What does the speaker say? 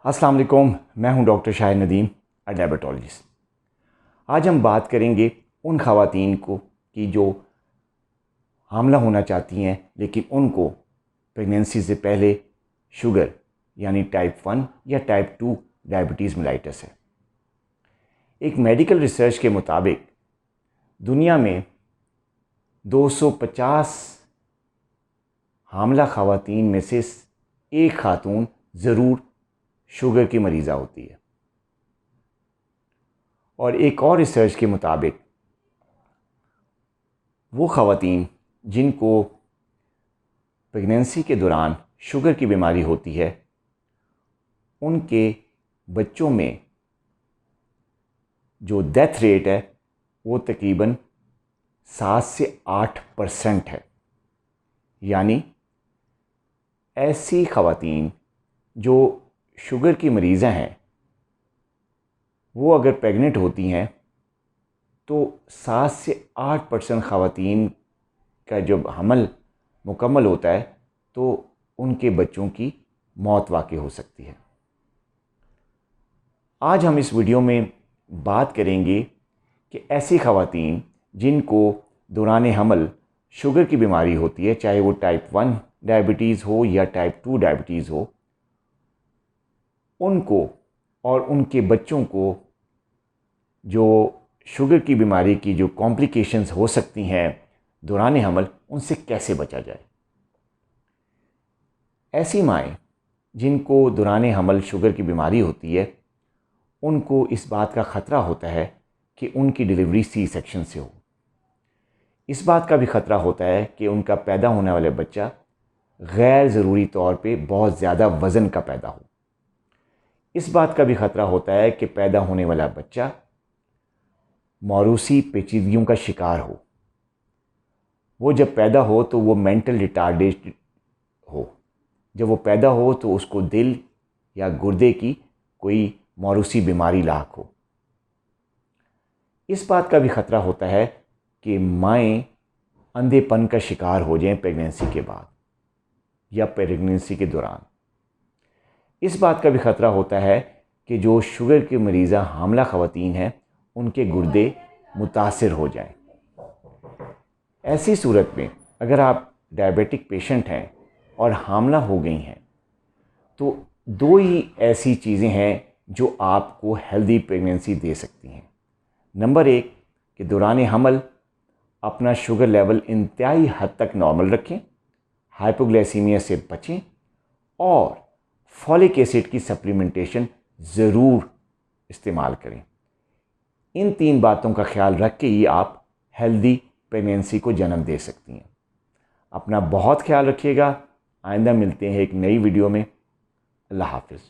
अस्सलाम वालेकुम, मैं हूं डॉक्टर शाहिद नदीम, डायबिटोलॉजिस्ट। आज हम बात करेंगे उन ख़वातीन को कि जो हामला होना चाहती हैं लेकिन उनको प्रेगनेंसी से पहले शुगर यानी टाइप 1 या टाइप 2 डायबिटीज़ मेलाइटस है। एक मेडिकल रिसर्च के मुताबिक दुनिया में 250 हामला ख़वातीन में से एक खातून ज़रूर शुगर की मरीज़ा होती है। और एक और रिसर्च के मुताबिक वो ख़वातीन जिनको प्रेगनेंसी के दौरान शुगर की बीमारी होती है, उनके बच्चों में जो डेथ रेट है वो तकरीबन 7 से 8% है। यानी ऐसी ख़वातीन जो शुगर की मरीज़ा हैं, वो अगर प्रेग्नेंट होती हैं तो 7 से 8% ख़वातीन का जब हमल मुकम्मल होता है तो उनके बच्चों की मौत वाक़ई हो सकती है। आज हम इस वीडियो में बात करेंगे कि ऐसी ख़वातीन जिनको दौरान हमल शुगर की बीमारी होती है, चाहे वो टाइप 1 डायबिटीज़ हो या टाइप 2 डायबिटीज़ हो, उनको और उनके बच्चों को जो शुगर की बीमारी की जो कॉम्प्लिकेशंस हो सकती हैं दौरान हमल, उनसे कैसे बचा जाए। ऐसी माएँ जिनको दौरान हमल शुगर की बीमारी होती है, उनको इस बात का ख़तरा होता है कि उनकी डिलीवरी सी सेक्शन से हो। इस बात का भी ख़तरा होता है कि उनका पैदा होने वाला बच्चा गैर ज़रूरी तौर पे बहुत ज़्यादा वज़न का पैदा हो। इस बात का भी ख़तरा होता है कि पैदा होने वाला बच्चा मौरूसी पेचीदगियों का शिकार हो। वो जब पैदा हो तो वो मेंटल रिटार्डेड हो। जब वो पैदा हो तो उसको दिल या गुर्दे की कोई मौरूसी बीमारी लाक हो। इस बात का भी ख़तरा होता है कि माएँ अंधेपन का शिकार हो जाएं प्रेगनेंसी के बाद या प्रेगनेंसी के दौरान। इस बात का भी ख़तरा होता है कि जो शुगर की मरीज़ा हामला ख़वातीन हैं, उनके गुर्दे मुतासिर हो जाएं। ऐसी सूरत में अगर आप डायबिटिक पेशेंट हैं और हामला हो गई हैं, तो दो ही ऐसी चीज़ें हैं जो आपको हेल्दी प्रेगनेंसी दे सकती हैं। नंबर 1 कि दौरान हमल अपना शुगर लेवल इंतहाई हद तक नॉर्मल रखें, हाइपोग्लाइसीमिया से बचें और फॉलिक एसिड की सप्लीमेंटेशन ज़रूर इस्तेमाल करें। इन 3 बातों का ख्याल रख के ही आप हेल्दी प्रेगनेंसी को जन्म दे सकती हैं। अपना बहुत ख्याल रखिएगा। आइंदा मिलते हैं एक नई वीडियो में। अल्लाह हाफ़िज़।